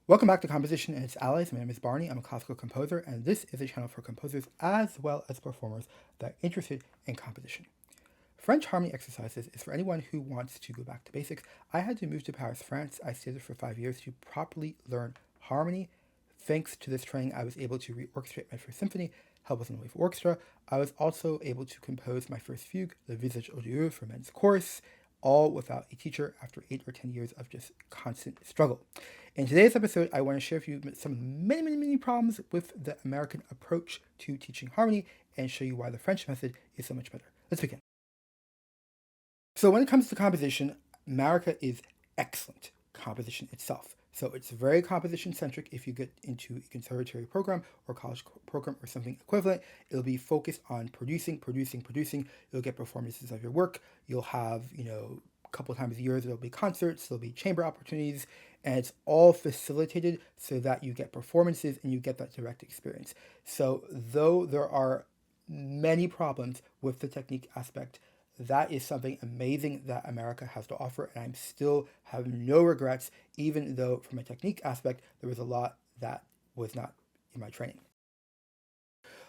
Welcome back to Composition and its Allies. My name is Barney. I'm a classical composer, and this is a channel for composers as well as performers that are interested in composition. French harmony exercises is for anyone who wants to go back to basics. I had to move to Paris, France. I stayed there for 5 years to properly learn harmony. Thanks to this training, I was able to reorchestrate my first symphony, help with an wave orchestra. I was also able to compose my first fugue, Le Visage Odieux for men's chorus, all without a teacher after 8 or 10 years of just constant struggle. In today's episode, I want to share with you some of the many problems with the American approach to teaching harmony and show you why the French method is so much better. Let's begin. So when it comes to composition, America is excellent composition itself. So it's very composition-centric. If you get into a conservatory program or college program or something equivalent, it'll be focused on producing. You'll get performances of your work. You'll have, a couple of times a year, there'll be concerts, there'll be chamber opportunities, and it's all facilitated so that you get performances and you get that direct experience. So though there are many problems with the technique aspect, that is something amazing that America has to offer, and I'm still have no regrets, even though from a technique aspect, there was a lot that was not in my training.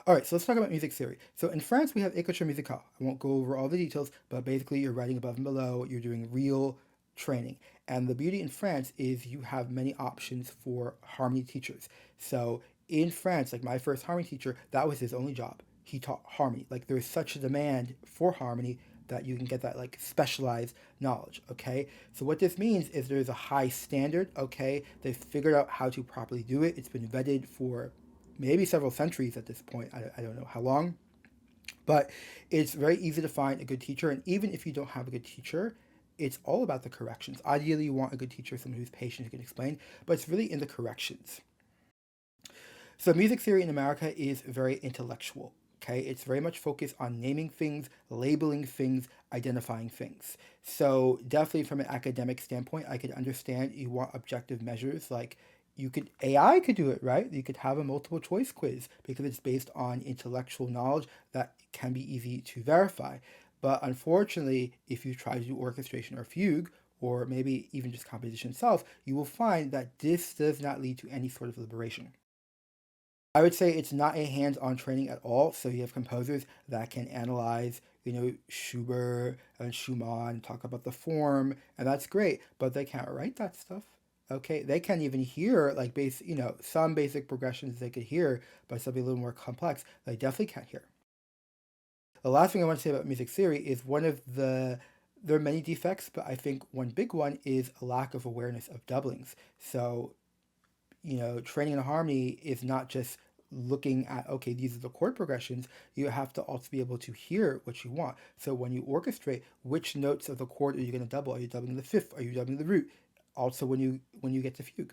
All right, so let's talk about music theory. So in France, we have écriture musicale. I won't go over all the details, but basically you're writing above and below, you're doing real training. And the beauty in France is you have many options for harmony teachers. So in France, like my first harmony teacher, that was his only job. He taught harmony. Like there's such a demand for harmony that you can get that like specialized knowledge, okay? So what this means is there's a high standard, okay? They've figured out how to properly do it. It's been vetted for maybe several centuries at this point. I don't know how long, but it's very easy to find a good teacher. And even if you don't have a good teacher, it's all about the corrections. Ideally, you want a good teacher, someone who's patient, who can explain, but it's really in the corrections. So music theory in America is very intellectual. Okay, it's very much focused on naming things, labeling things, identifying things. So definitely from an academic standpoint, I could understand you want objective measures like AI could do it, right? You could have a multiple choice quiz because it's based on intellectual knowledge that can be easy to verify. But unfortunately, if you try to do orchestration or fugue, or maybe even just composition itself, you will find that this does not lead to any sort of liberation. I would say it's not a hands-on training at all. So you have composers that can analyze, Schubert and Schumann, talk about the form, and that's great, but they can't write that stuff. Okay, they can't even hear like some basic progressions they could hear, but something a little more complex they definitely can't hear. The last thing I want to say about music theory is there are many defects, but I think one big one is a lack of awareness of doublings. So training in harmony is not just looking at, okay, these are the chord progressions. You have to also be able to hear what you want. So when you orchestrate, which notes of the chord are you going to double? Are you doubling the fifth? Are you doubling the root? Also, when you get to fugue.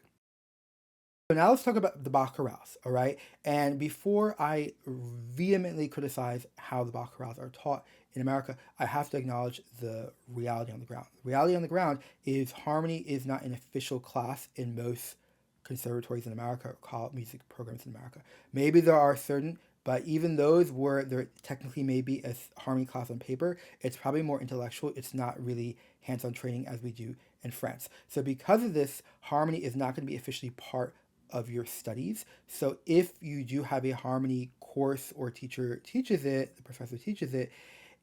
So now let's talk about the Bach chorales, all right? And before I vehemently criticize how the Bach chorales are taught in America, I have to acknowledge the reality on the ground. The reality on the ground is harmony is not an official class in most conservatories in America or college music programs in America. Maybe there are certain, but even those where there technically may be a harmony class on paper, it's probably more intellectual. It's not really hands-on training as we do in France. So because of this, harmony is not going to be officially part of your studies. So if you do have a harmony course or teacher teaches it, the professor teaches it,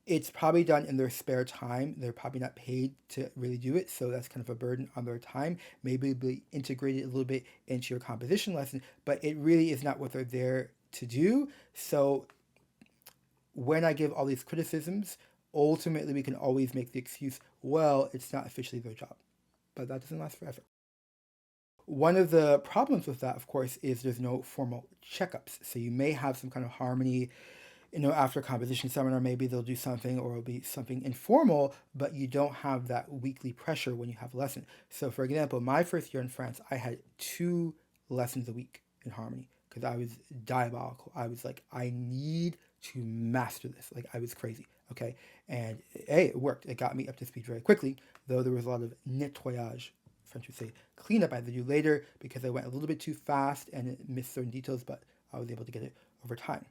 it's probably done in their spare time. They're probably not paid to really do it, so that's kind of a burden on their time. Maybe it'll be integrated a little bit into your composition lesson, but it really is not what they're there to do. So when I give all these criticisms, ultimately we can always make the excuse, well, it's not officially their job. But that doesn't last forever. One of the problems with that, of course, is there's no formal checkups. So you may have some kind of harmony, after a composition seminar, maybe they'll do something or it'll be something informal, but you don't have that weekly pressure when you have a lesson. So for example, my first year in France, I had 2 lessons a week in harmony because I was diabolical. I was like, I need to master this. Like I was crazy. Okay. And hey, it worked. It got me up to speed very quickly, though there was a lot of nettoyage, French would say cleanup I had to do later because I went a little bit too fast and missed certain details, but I was able to get it over time.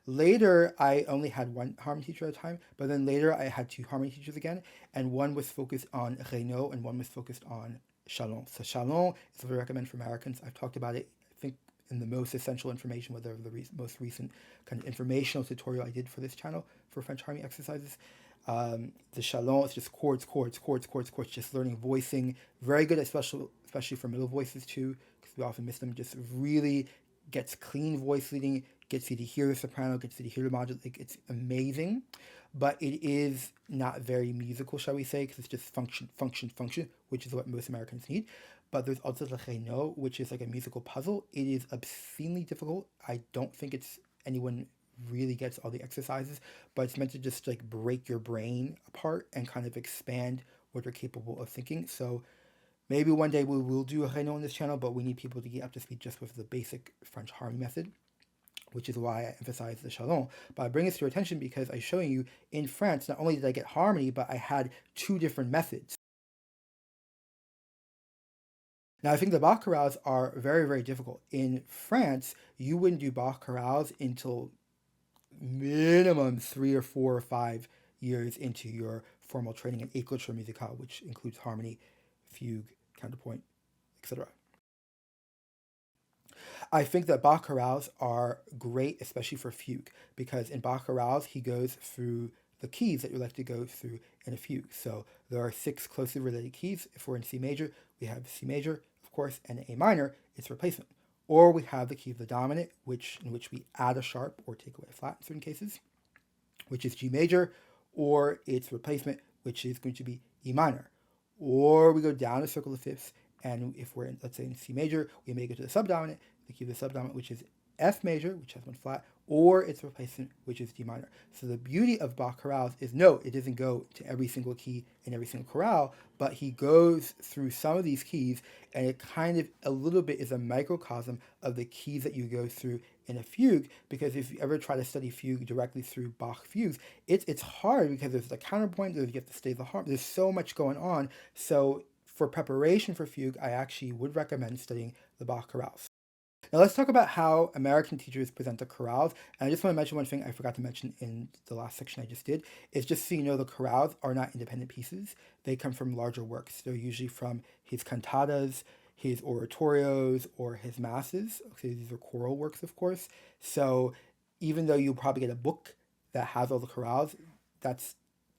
Later, I only had one harmony teacher at a time, but then later I had 2 harmony teachers again, and one was focused on Renaud and one was focused on Chalon. So Chalon is what I recommend for Americans. I've talked about it, I think, in the most essential information, whether the most recent kind of informational tutorial I did for this channel for French harmony exercises. The Chalon is just chords, chords, chords, chords, chords, just learning voicing. Very good, especially for middle voices too, because we often miss them. Just really gets clean voice leading, gets you to hear the soprano, gets you to hear the modulate. Like, it's amazing, but it is not very musical, shall we say, because it's just function, function, function, which is what most Americans need. But there's also the Renault, which is like a musical puzzle. It is obscenely difficult. I don't think it's anyone really gets all the exercises, but it's meant to just like break your brain apart and kind of expand what you're capable of thinking. So maybe one day we will do a Renault on this channel, but we need people to get up to speed just with the basic French harmony method, which is why I emphasize the Chalon. But I bring this to your attention because I'm showing you in France, not only did I get harmony, but I had two different methods. Now, I think the Bach chorales are very, very difficult. In France, you wouldn't do Bach chorales until minimum 3 or 4 or 5 years into your formal training in écriture musicale, which includes harmony, fugue, counterpoint, etc. I think that Bach chorales are great, especially for fugue, because in Bach chorales, he goes through the keys that you like to go through in a fugue. So there are 6 closely related keys. If we're in C major, we have C major, of course, and A minor, it's replacement. Or we have the key of the dominant, in which we add a sharp or take away a flat in certain cases, which is G major, or its replacement, which is going to be E minor. Or we go down a circle of fifths, and if we're in, let's say in C major, we may go to the subdominant, the key of the subdominant, which is F major, which has one flat, or its replacement, which is D minor. So the beauty of Bach chorales is, no, it doesn't go to every single key in every single chorale, but he goes through some of these keys, and it kind of a little bit is a microcosm of the keys that you go through in a fugue, because if you ever try to study fugue directly through Bach fugues, it's hard because there's the counterpoint, you have to stay the harmony, there's so much going on. So for preparation for fugue, I actually would recommend studying the Bach chorales. Now let's talk about how American teachers present the chorales. And I just want to mention one thing I forgot to mention in the last section I just did, is just so you know, the chorales are not independent pieces. They come from larger works. They're usually from his cantatas, his oratorios, or his masses. Okay, these are choral works, of course. So even though you'll probably get a book that has all the chorales,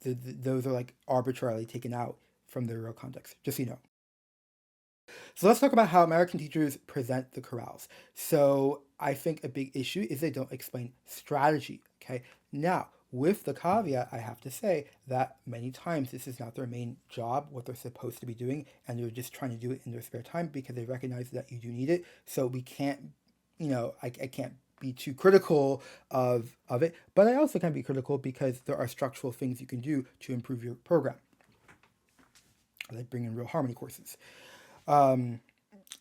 those are like arbitrarily taken out from their real context, just so you know. So let's talk about how American teachers present the chorales. So I think a big issue is they don't explain strategy, okay? Now, with the caveat, I have to say that many times this is not their main job, what they're supposed to be doing, and they're just trying to do it in their spare time because they recognize that you do need it. So we can't, I can't be too critical of it, but I also can be critical because there are structural things you can do to improve your program, like bring in real harmony courses.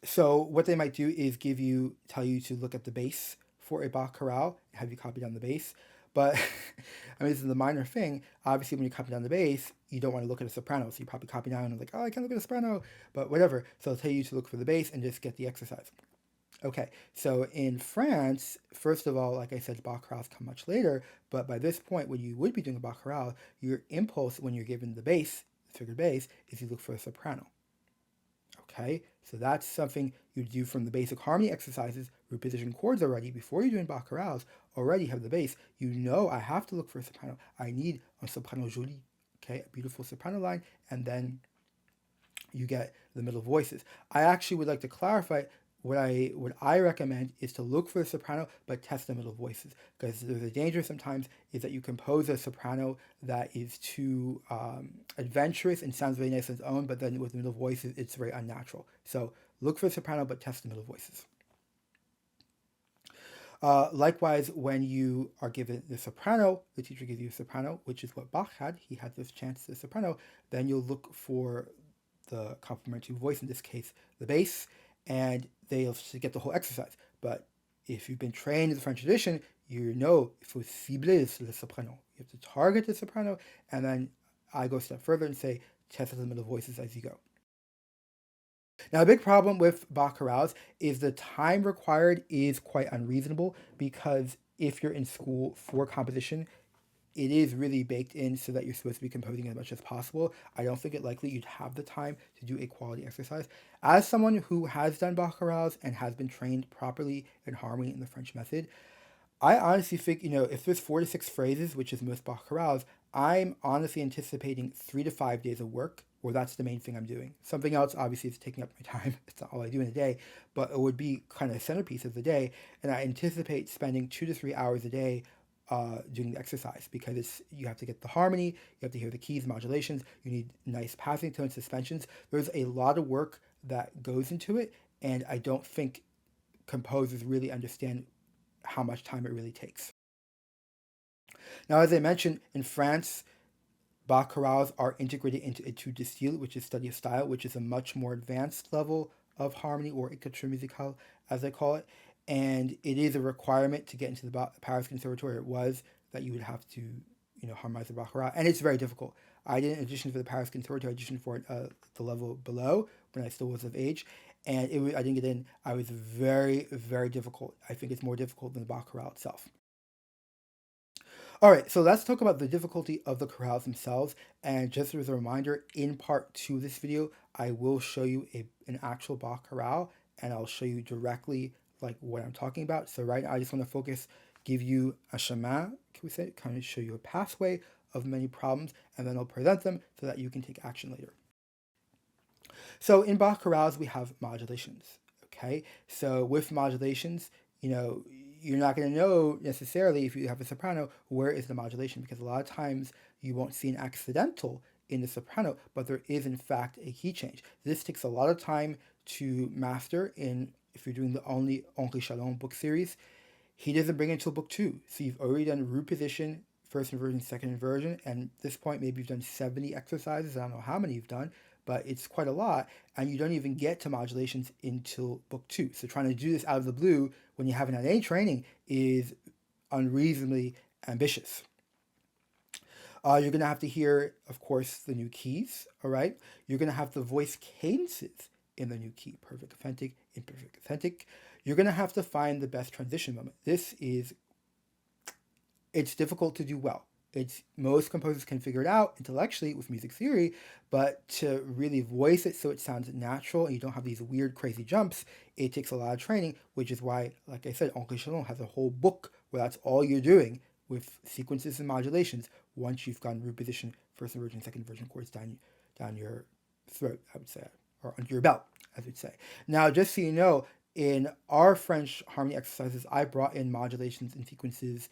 So what they might do is tell you to look at the bass for a Bach chorale, have you copy down the bass. But I mean, this is the minor thing. Obviously, when you copy down the bass, you don't want to look at a soprano. So you probably copy down and like, oh, I can't look at a soprano, but whatever. So they'll tell you to look for the bass and just get the exercise. Okay, so in France, first of all, like I said, Bach chorales come much later, but by this point, when you would be doing a Bach chorale, your impulse when you're given the bass, the figured bass, is you look for a soprano. Okay, so that's something you do from the basic harmony exercises, reposition chords already, before you're doing Bach chorales, already have the bass. You know I have to look for a soprano. I need a soprano jolie, okay, a beautiful soprano line, and then you get the middle voices. I actually would like to clarify what I recommend is to look for a soprano, but test the middle voices, because there's a danger sometimes is that you compose a soprano that is too adventurous and sounds very nice on its own, but then with middle voices, it's very unnatural. So look for a soprano, but test the middle voices. Likewise, when you are given the soprano, the teacher gives you a soprano, which is what Bach had. He had this chance to the soprano. Then you'll look for the complementary voice, in this case, the bass, and they'll get the whole exercise. But if you've been trained in the French tradition, you know il faut cibler le soprano. You have to target the soprano, and then I go a step further and say test the middle voices as you go. Now, a big problem with Bach chorales is the time required is quite unreasonable, because if you're in school for composition, it is really baked in so that you're supposed to be composing as much as possible. I don't think it likely you'd have the time to do a quality exercise. As someone who has done baccarat and has been trained properly in harmony in the French method, I honestly think, if there's 4 to 6 phrases, which is most baccarats, I'm honestly anticipating 3 to 5 days of work, or that's the main thing I'm doing. Something else, obviously, is taking up my time. It's not all I do in a day, but it would be kind of a centerpiece of the day. And I anticipate spending 2 to 3 hours a day doing the exercise because you have to get the harmony, you have to hear the keys, modulations, you need nice passing tones, suspensions. There's a lot of work that goes into it, and I don't think composers really understand how much time it really takes. Now, as I mentioned, in France, baccarats are integrated into étude de style, which is study of style, which is a much more advanced level of harmony, or écriture musicale, as I call it. And it is a requirement to get into the Paris Conservatory. It was that you would have to, harmonize the baccarat, and it's very difficult. I didn't audition for the Paris Conservatory. I auditioned for it the level below when I still was of age, and I didn't get in. I was very, very difficult. I think it's more difficult than the baccarat itself. All right, so let's talk about the difficulty of the chorales themselves. And just as a reminder, in part 2 of this video, I will show you an actual Bach chorale, and I'll show you directly like what I'm talking about. So right now, I just want to focus, give you a chemin, can we say, kind of show you a pathway of many problems, and then I'll present them so that you can take action later. So in Bach chorales, we have modulations, okay? So with modulations, you're not going to know necessarily if you have a soprano where is the modulation, because a lot of times you won't see an accidental in the soprano, but there is in fact a key change. This takes a lot of time to master if you're doing the only Oncle Chalon book series. He doesn't bring it until book 2. So you've already done root position, first inversion, second inversion, and at this point maybe you've done 70 exercises. I don't know how many you've done, but it's quite a lot, and you don't even get to modulations until book 2. So trying to do this out of the blue when you haven't had any training is unreasonably ambitious. You're going to have to hear, of course, the new keys, all right? You're going to have the voice cadences in the new key, perfect authentic, imperfect authentic. You're going to have to find the best transition moment. It's difficult to do well. Most composers can figure it out intellectually with music theory, but to really voice it so it sounds natural and you don't have these weird, crazy jumps, it takes a lot of training, which is why, like I said, Oncle Chalon has a whole book where that's all you're doing with sequences and modulations once you've gotten root position, first inversion, second inversion chords down your throat, I would say, or under your belt, as we'd say. Now, just so you know, in our French harmony exercises, I brought in modulations and sequences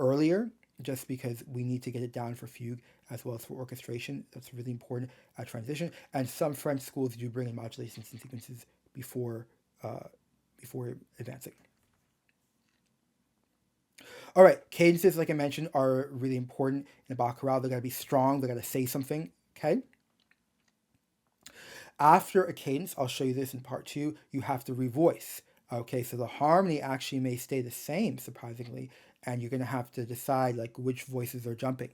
earlier, just because we need to get it down for fugue as well as for orchestration. That's really important at transition. And some French schools do bring in modulations and sequences before advancing. All right, cadences, like I mentioned, are really important in a Bach chorale. They got to be strong. They got to say something. Okay. After a cadence, I'll show you this in part 2. You have to revoice. Okay, so the harmony actually may stay the same, surprisingly, and you're going to have to decide like which voices are jumping.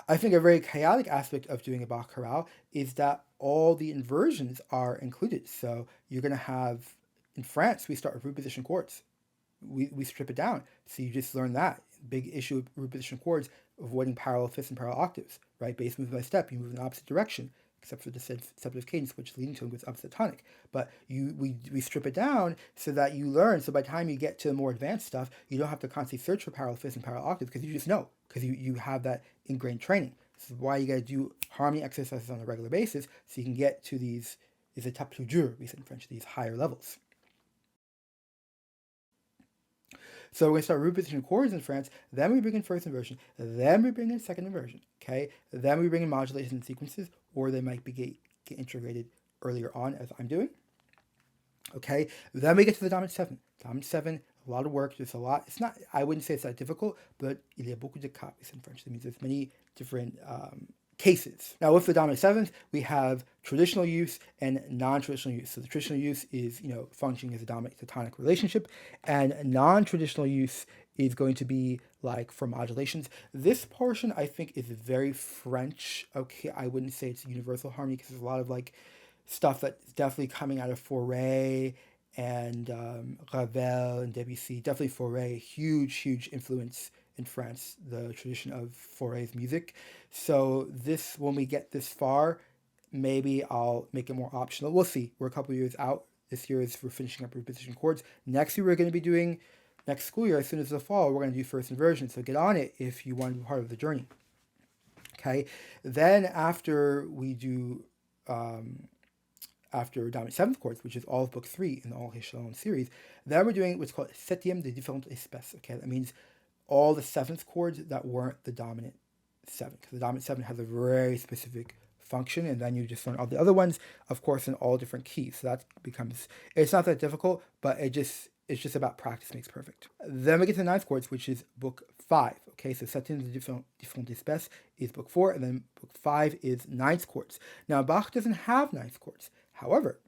I think a very chaotic aspect of doing a Bach chorale is that all the inversions are included. So you're going to have, in France, we start with root position chords. We strip it down. So you just learn that. Big issue with root position chords, avoiding parallel fifths and parallel octaves, right? Bass moves by step, you move in the opposite direction, except for the septative cadence, which leading tone goes opposite tonic. But we strip it down so that you learn. So by the time you get to more advanced stuff, you don't have to constantly search for parallel fifths and parallel octaves because you just know, because you have that ingrained training. This is why you got to do harmony exercises on a regular basis so you can get to these étapes plus dures, we say in French, these higher levels. So we're going to start root position chords in France, then we bring in first inversion, then we bring in second inversion, okay? Then we bring in modulations and sequences, or they might be get integrated earlier on, as I'm doing, okay? Then we get to the dominant 7. Dominant 7, a lot of work, just a lot. It's not, I wouldn't say it's that difficult, but il y a beaucoup de cas in French. That means there's many different cases. Now with the dominant 7th, we have traditional use and non-traditional use. So the traditional use is, functioning as a dominant to tonic relationship, and non-traditional use is going to be like for modulations. This portion I think is very French. Okay, I wouldn't say it's universal harmony because there's a lot of like stuff that's definitely coming out of Fauré and Ravel and Debussy, definitely Fauré, huge influence in France, the tradition of Fauré's music. So this, when we get this far, maybe I'll make it more optional. We'll see. We're a couple years out. This year is we're finishing up reposition chords. Next year we're going to be doing, next school year, as soon as the fall, we're going to do first inversion. So get on it if you want to be part of the journey. Okay. Then after we do, after dominant seventh chords, which is all of book 3 in the All Echelon series, then we're doing what's called septième de différentes espèces. Okay, that means all the seventh chords that weren't the dominant 7, because the dominant 7 has a very specific function, and then you just learn all the other ones, of course, in all different keys. So that becomes, it's not that difficult, but it's just about practice makes perfect. Then we get to the ninth chords, which is book 5. Okay, so septième de différentes espèces is book 4, and then book 5 is ninth chords. Now Bach doesn't have ninth chords. However,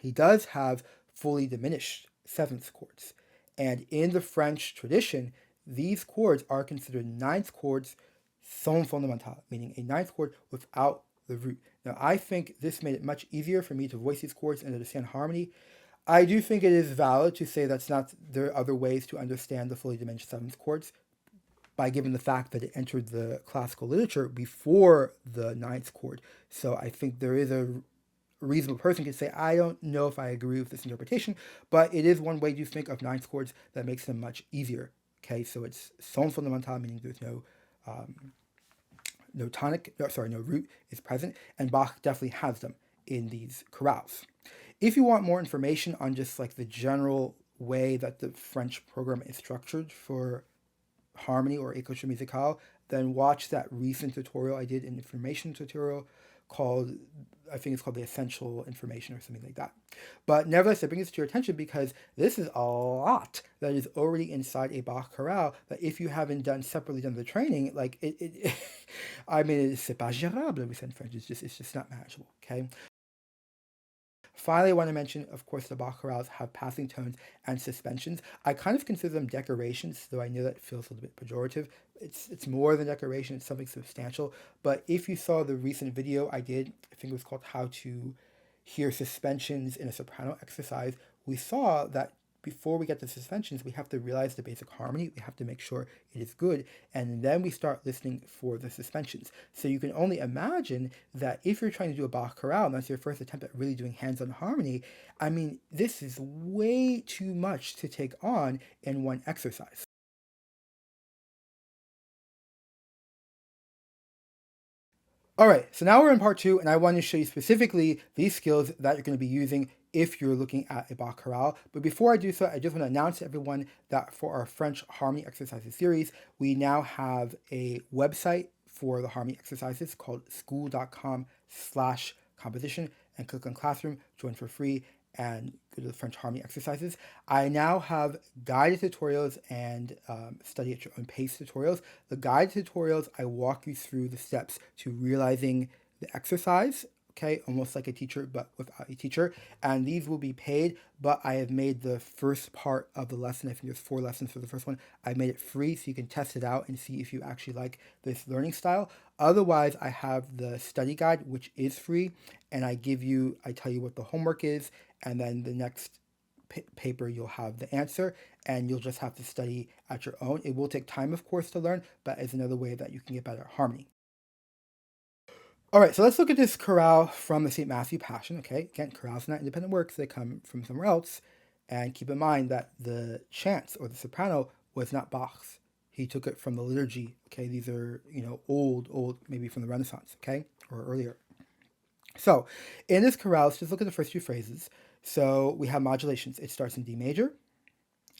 he does have fully diminished seventh chords. And in the French tradition, these chords are considered ninth chords sans fondamental, meaning a ninth chord without the root. Now, I think this made it much easier for me to voice these chords and understand harmony. I do think it is valid to say there are other ways to understand the fully diminished seventh chords by given the fact that it entered the classical literature before the ninth chord. So I think there is a reasonable person can say, I don't know if I agree with this interpretation, but it is one way to think of ninth chords that makes them much easier. Okay, so it's son fondamental, meaning there's no root is present, and Bach definitely has them in these chorales. If you want more information on just like the general way that the French program is structured for harmony or écriture musicale, then watch that recent tutorial I did, an information tutorial called, I think it's called the Essential Information or something like that. But nevertheless, I bring this to your attention because this is a lot that is already inside a Bach chorale that if you haven't separately done the training, like I mean, c'est pas gérable, we said in French, it's just not manageable, okay? Finally, I want to mention, of course, the Bach chorales have passing tones and suspensions. I kind of consider them decorations, though I know that feels a little bit pejorative. It's more than decoration, it's something substantial. But if you saw the recent video I did, I think it was called How to Hear Suspensions in a Soprano Exercise, we saw that before we get to suspensions, we have to realize the basic harmony. We have to make sure it is good. And then we start listening for the suspensions. So you can only imagine that if you're trying to do a Bach chorale, and that's your first attempt at really doing hands-on harmony, I mean, this is way too much to take on in one exercise. All right, so now we're in part 2, and I want to show you specifically these skills that you're going to be using if you're looking at a Bach chorale. But before I do so, I just want to announce to everyone that for our French Harmony Exercises series, we now have a website for the harmony exercises called school.com/composition, and click on Classroom, join for free, and go to the French Harmony Exercises. I now have guided tutorials and study at your own pace tutorials. The guided tutorials, I walk you through the steps to realizing the exercise, okay, almost like a teacher, but without a teacher. And these will be paid, but I have made the first part of the lesson, I think there's 4 lessons for the first one, I made it free so you can test it out and see if you actually like this learning style. Otherwise, I have the study guide, which is free, and I tell you what the homework is, and then the next paper you'll have the answer, and you'll just have to study at your own. It will take time, of course, to learn, but it's another way that you can get better at harmony. All right, so let's look at this chorale from the St. Matthew Passion, okay? Again, chorales are not independent works, they come from somewhere else. And keep in mind that the chants, or the soprano, was not Bach's. He took it from the liturgy, okay? These are, old, maybe from the Renaissance, okay? Or earlier. So, in this chorale, let's just look at the first 2 phrases. So, we have modulations. It starts in D major,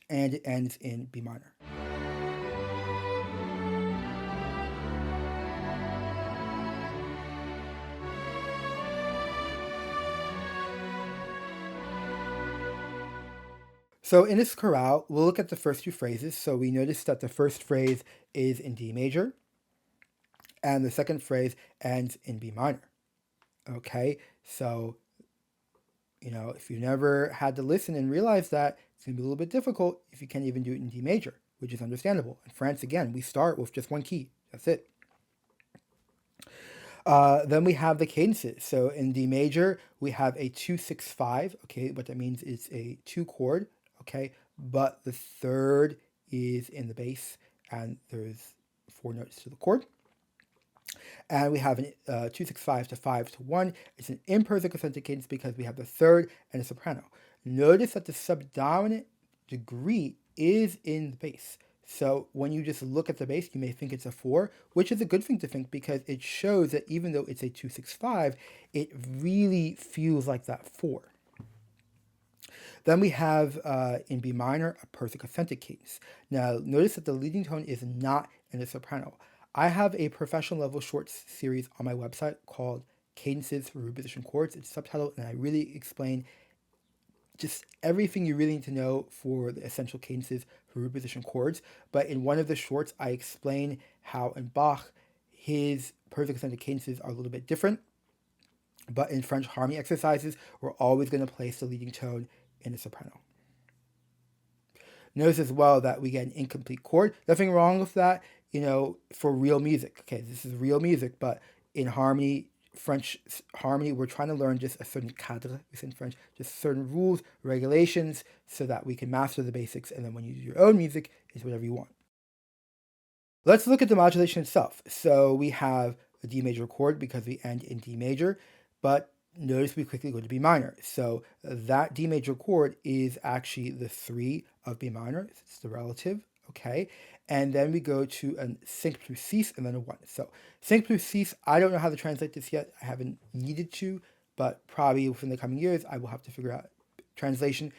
and it ends in B minor. So in this chorale, we'll look at the first 2 phrases. So we notice that the first phrase is in D major, and the second phrase ends in B minor. Okay, so, if you never had to listen and realize that, it's going to be a little bit difficult if you can't even do it in D major, which is understandable. In France, again, we start with just 1 key. That's it. Then we have the cadences. So in D major, we have a 2-6-5. Okay, what that means is a 2 chord. Okay, but the third is in the bass, and there's 4 notes to the chord. And we have an 2-6-5 to 5-1. It's an imperfect authentic cadence because we have the third and a soprano. Notice that the subdominant degree is in the bass. So when you just look at the bass, you may think it's a 4, which is a good thing to think because it shows that even though it's a 2-6-5, it really feels like that 4. Then we have in B minor a perfect authentic cadence. Now notice that the leading tone is not in the soprano. I have a professional level shorts series on my website called Cadences for Root Position Chords. It's subtitled and I really explain just everything you really need to know for the essential cadences for root position chords. But in one of the shorts, I explain how in Bach, his perfect authentic cadences are a little bit different. But in French harmony exercises, we're always going to place the leading tone in the soprano. Notice as well that we get an incomplete chord. Nothing wrong with that, for real music. Okay, this is real music, but in harmony, French harmony, we're trying to learn just a certain cadre, it's in French, just certain rules, regulations, so that we can master the basics, and then when you do your own music, it's whatever you want. Let's look at the modulation itself. So we have a D major chord because we end in D major, but notice we quickly go to B minor. So that D major chord is actually the 3 of B minor, it's the relative, okay? And then we go to a 5 plus 6 and then a 1. So 5 plus 6, I don't know how to translate this yet. I haven't needed to, but probably within the coming years, I will have to figure out translation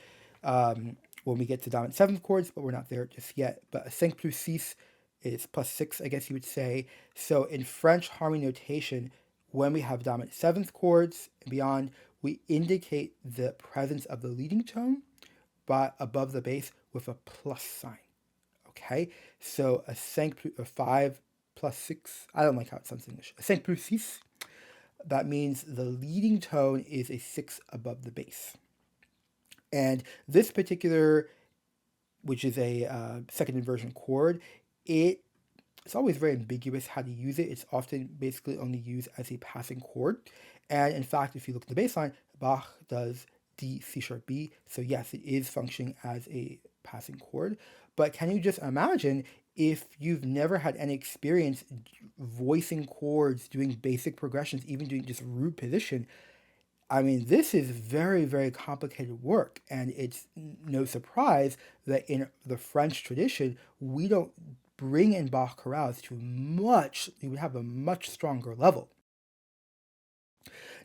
when we get to dominant 7th chords, but we're not there just yet. But a 5 plus 6 is plus 6, I guess you would say. So in French harmony notation, when we have dominant 7th chords and beyond, we indicate the presence of the leading tone but above the bass with a plus sign. Okay, so a 5 plus 6, I don't like how it sounds in English. A 5 plus 6, that means the leading tone is a 6 above the bass. And this particular, which is a second inversion chord, it's always very ambiguous how to use it. It's often basically only used as a passing chord. And in fact, if you look at the bass line, Bach does D, C sharp, B. So yes, it is functioning as a passing chord. But can you just imagine if you've never had any experience voicing chords, doing basic progressions, even doing just root position? I mean, this is very, very complicated work, and it's no surprise that in the French tradition, we don't bring in Bach chorales to you would have a much stronger level.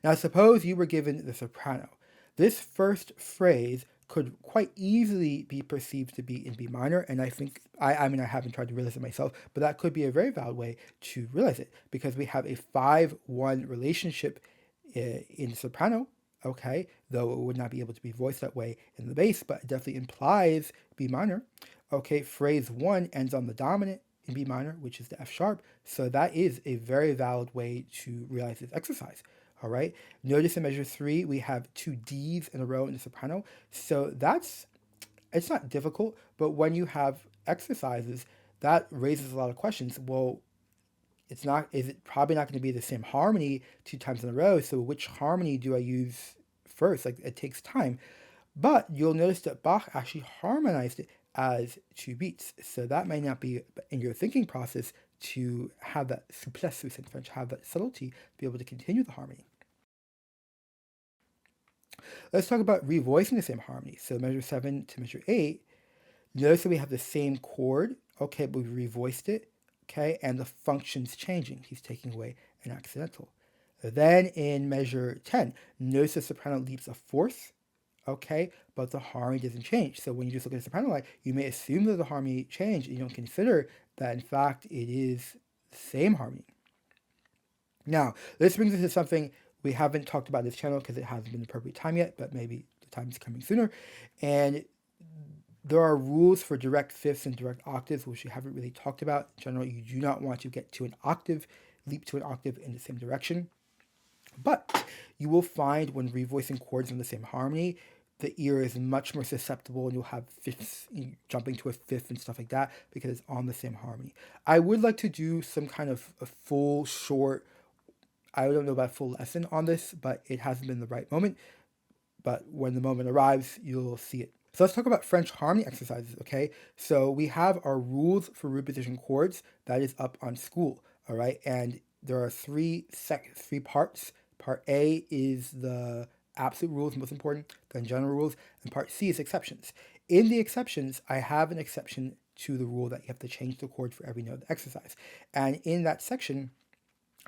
Now, suppose you were given the soprano. This first phrase could quite easily be perceived to be in B minor, and I think, I mean, I haven't tried to realize it myself, but that could be a very valid way to realize it, because we have a 5-1 relationship in the soprano, okay, though it would not be able to be voiced that way in the bass, but it definitely implies B minor. Okay, phrase 1 ends on the dominant in B minor, which is the F sharp, so that is a very valid way to realize this exercise. All right, notice in measure 3, we have 2 Ds in a row in the soprano. So it's not difficult, but when you have exercises, that raises a lot of questions. Well, is it probably not going to be the same harmony 2 times in a row? So which harmony do I use first? Like, it takes time. But you'll notice that Bach actually harmonized it as 2 beats. So that may not be in your thinking process to have that souplesse in French, have that subtlety to be able to continue the harmony. Let's talk about revoicing the same harmony. So measure 7 to measure 8, notice that we have the same chord, okay, but we revoiced it, okay, and the function's changing. He's taking away an accidental. Then in measure 10, notice the soprano leaps a 4th, okay, but the harmony doesn't change. So when you just look at the soprano line, you may assume that the harmony changed, and you don't consider that, in fact, it is the same harmony. Now, this brings us to something we haven't talked about this channel because it hasn't been the appropriate time yet, but maybe the time is coming sooner. And there are rules for direct fifths and direct octaves, which we haven't really talked about. In general, you do not want to get to an octave, leap to an octave in the same direction. But you will find when revoicing chords in the same harmony, the ear is much more susceptible, and you'll have fifths, jumping to a 5th and stuff like that because it's on the same harmony. I would like to do some kind of a full short, I don't know about a full lesson on this, but it hasn't been the right moment. But when the moment arrives, you'll see it. So let's talk about French harmony exercises, okay? So we have our rules for root position chords. That is up on School, all right? And there are three parts. Part A is the absolute rules, most important, then general rules, and part C is exceptions. In the exceptions, I have an exception to the rule that you have to change the chord for every note of the exercise. And in that section,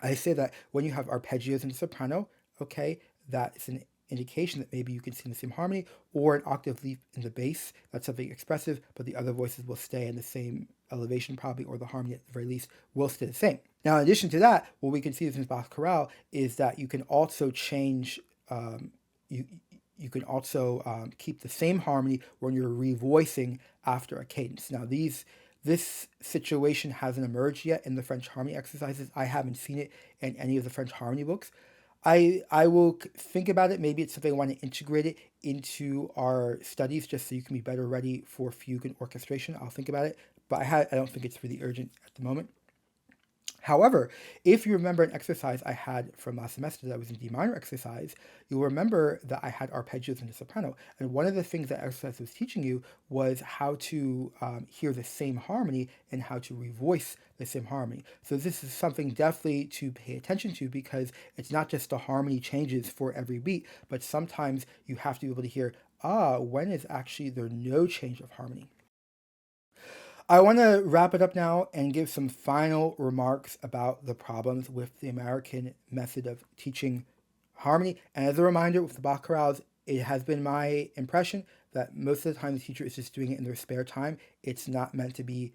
I say that when you have arpeggios in the soprano, okay, that's an indication that maybe you can sing the same harmony, or an octave leap in the bass. That's something expressive, but the other voices will stay in the same elevation probably, or the harmony at the very least will stay the same. Now, in addition to that, what we can see in Bach chorale is that you can also change, you can also keep the same harmony when you're revoicing after a cadence. Now, this situation hasn't emerged yet in the French harmony exercises. I haven't seen it in any of the French harmony books. I will think about it. Maybe it's something I want to integrate it into our studies just so you can be better ready for fugue and orchestration. I'll think about it, but I don't think it's really urgent at the moment. However, if you remember an exercise I had from last semester that was in D minor exercise, you'll remember that I had arpeggios in the soprano. And one of the things that exercise was teaching you was how to hear the same harmony and how to revoice the same harmony. So this is something definitely to pay attention to, because it's not just the harmony changes for every beat, but sometimes you have to be able to hear, when is actually there no change of harmony. I want to wrap it up now and give some final remarks about the problems with the American method of teaching harmony. And as a reminder, with the Bach chorales, it has been my impression that most of the time the teacher is just doing it in their spare time. It's not meant to be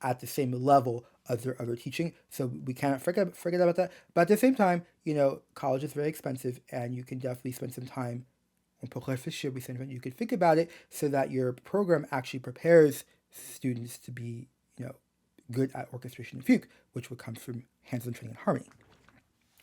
at the same level as their other teaching, so we can't forget about that. But at the same time, college is very expensive, and you can definitely spend some time on pour réfléchir. You can think about it so that your program actually prepares students to be, good at orchestration and fugue, which would come from hands-on training in harmony.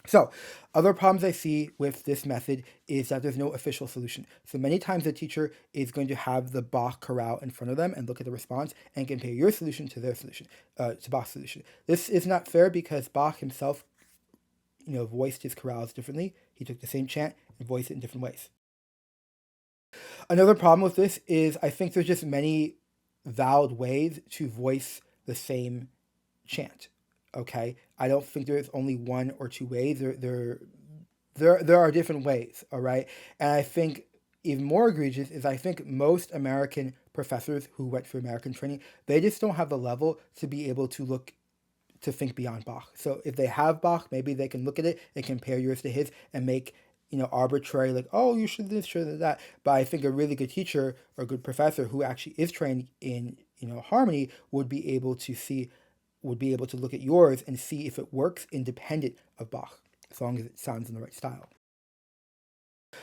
So, other problems I see with this method is that there's no official solution. So many times the teacher is going to have the Bach chorale in front of them and look at the response and compare your solution to their solution, to Bach's solution. This is not fair because Bach himself, voiced his chorales differently. He took the same chant and voiced it in different ways. Another problem with this is I think there's just many valid ways to voice the same chant. Okay, I don't think there's only one or two ways. There are different ways. All right, and I think even more egregious is I think most American professors who went through American training, they just don't have the level to be able to think beyond Bach. So if they have Bach, maybe they can look at it and compare yours to his and make arbitrary, like, oh, you should this, should that. But I think a really good teacher or a good professor who actually is trained in, harmony would be able to look at yours and see if it works independent of Bach, as long as it sounds in the right style.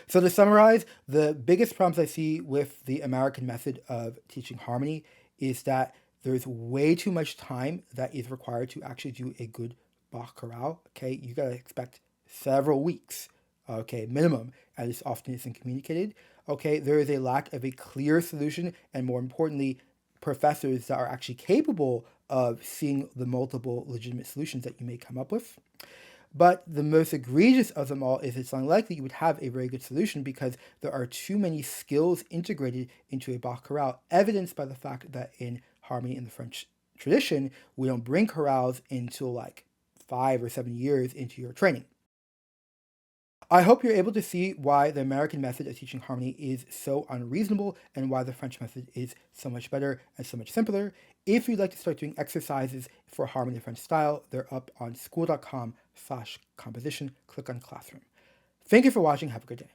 So to summarize, the biggest problems I see with the American method of teaching harmony is that there's way too much time that is required to actually do a good Bach chorale. Okay, you gotta expect several weeks, okay, minimum, as often isn't communicated. Okay, there is a lack of a clear solution, and more importantly, professors that are actually capable of seeing the multiple legitimate solutions that you may come up with. But the most egregious of them all is it's unlikely you would have a very good solution because there are too many skills integrated into a Bach chorale, evidenced by the fact that in harmony in the French tradition, we don't bring chorales until like 5 or 7 years into your training. I hope you're able to see why the American method of teaching harmony is so unreasonable and why the French method is so much better and so much simpler. If you'd like to start doing exercises for harmony in French style, they're up on school.com/composition. Click on classroom. Thank you for watching. Have a good day.